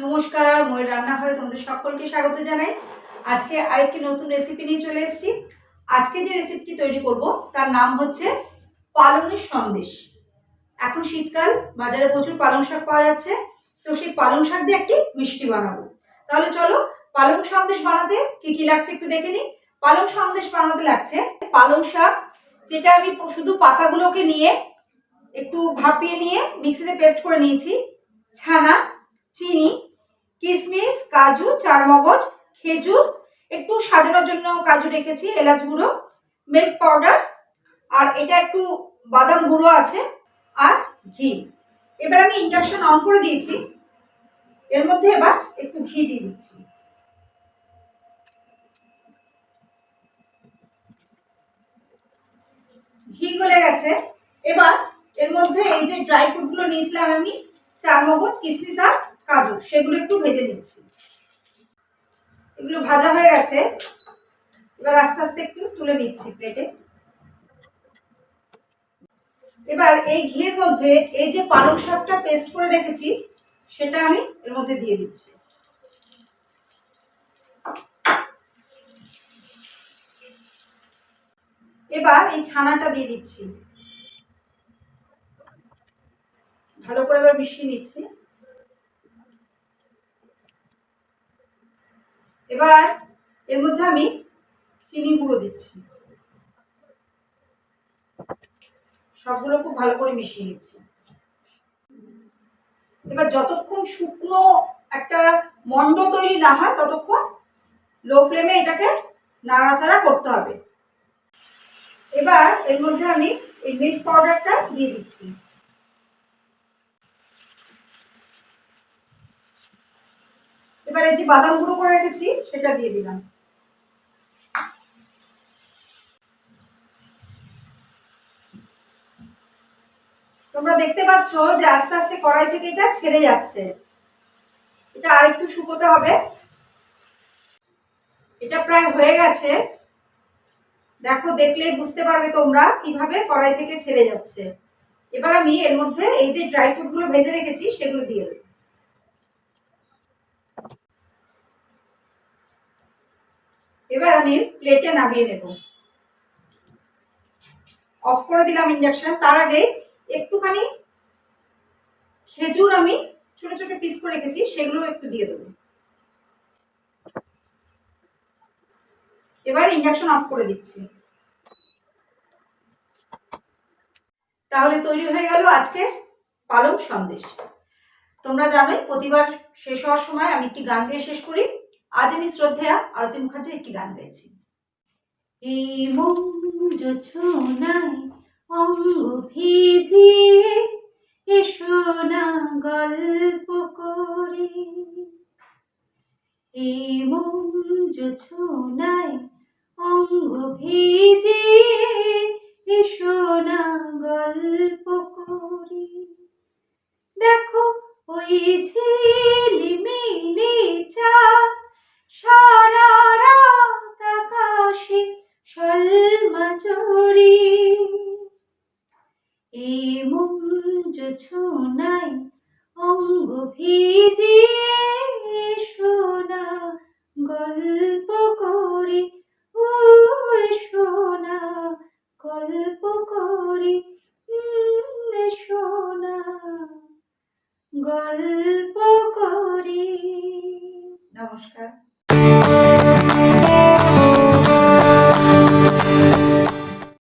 নমস্কার, ময়ের রান্নাঘরে তোমাদের সকলকে স্বাগত জানাই। আজকে আরেকটি নতুন রেসিপি নিয়ে চলে এসেছি। আজকে যে রেসিপিটি তৈরি করব তার নাম হচ্ছে পালংয়ের সন্দেশ। এখন শীতকাল, বাজারে প্রচুর পালং শাক পাওয়া যাচ্ছে, তো সেই পালং শাক দিয়ে একটি মিষ্টি বানাবো। তাহলে চলো পালং সন্দেশ বানাতে কি কি লাগছে একটু দেখে নিই। পালং সন্দেশ বানাতে লাগছে পালং শাক, যেটা আমি শুধু পাতাগুলোকে নিয়ে একটু ভাপিয়ে নিয়ে মিক্সিতে পেস্ট করে নিয়েছি, ছানা, চিনি, কিশমিশ, কাজু, চারমগজ, খেজুর, একটু সাজানোর জন্য কাজু রেখেছি, এলাচ গুঁড়ো, মিল্ক পাউডার, আর এটা একটু বাদাম গুঁড়ো আছে, আর ঘি। এবার আমি ইন্ডাকশন অন করে দিয়েছি, এর মধ্যে এবার একটু ঘি দিয়ে দিচ্ছি। ঘি গলে গেছে। এবার এর মধ্যে এই যে ড্রাই ফ্রুটগুলো নিয়েছিলাম আমি, চারমগজ, কিশমিশ আর কাজু, সেগুলো একটু ভেজে নিচ্ছি। এগুলো ভাজা হয়ে গেছে, এবার আস্তে আস্তে একটু তুলে নিচ্ছি প্লেটে। এবার এই ঘিয়ের মধ্যে এই যে পালং শাকটা পেস্ট করে রেখেছি সেটা আমি এর মধ্যে দিয়ে দিচ্ছি। এবার এই ছানাটা দিয়ে দিচ্ছি, ভালো করে এবার মিশিয়ে নিচ্ছি। এবার এর মধ্যে আমি চিনি গুঁড়ো দিচ্ছি, সবগুলো খুব ভালো করে মিশিয়ে নিচ্ছি। এবার যতক্ষণ শুকনো একটা মন্ড তৈরি না হয় ততক্ষণ লো ফ্লেমে এটাকে নাড়াচাড়া করতে হবে। এবার এর মধ্যে আমি এই মিল্ক পাউডারটা দিয়ে দিচ্ছি। এবার এই যে বাদাম গুঁড়ো করে রেখেছি সেটা দিয়ে দিলাম। তোমরা দেখতে পাচ্ছ যে আস্তে আস্তে কড়াই থেকে এটা ছেড়ে যাচ্ছে। এটা আরেকটু শুকোতে হবে। এটা প্রায় হয়ে গেছে, দেখো, দেখলেই বুঝতে পারবে তোমরা কিভাবে কড়াই থেকে ছেড়ে যাচ্ছে। এবার আমি এর মধ্যে এই যে ড্রাই ফ্রুট গুলো ভেজে রেখেছি সেগুলো দিয়ে দেব। এবার আমি প্লেটে নামিয়ে নেব। অফ করে দিলাম ইন্ডাকশন। তার আগে একটুখানি খেজুর আমি ছোট ছোট পিস করে রেখেছি, সেগুলো একটু দিয়ে দেবো। এবার ইন্ডাকশন অফ করে দিচ্ছি। তাহলে তৈরি হয়ে গেল আজকের পালং সন্দেশ। তোমরা জানোই প্রতিবার শেষ হওয়ার সময় আমি একটি গান গেয়ে শেষ করি। আজ আমি শ্রদ্ধেয়া আরতি মুখার্জির একটি গান গেয়েছি। এই মঞ্জ ছোনায় অঙ্গ ভিজিয়ে এসো না গল্প করি, এই মঞ্জ ছোনায় অঙ্গ ভিজিয়ে এসো না গল্প করি, দেখো ওই ঝিলিমিলি চাঁদ সারা রাত আকাশে শোলমাচরি, এই মঞ্জ ছোনায় অঙ্গ ভিজিয়ে এসো না গল্প করি, ও এসো না গল্প করি, এসো না গল্প করি। নমস্কার।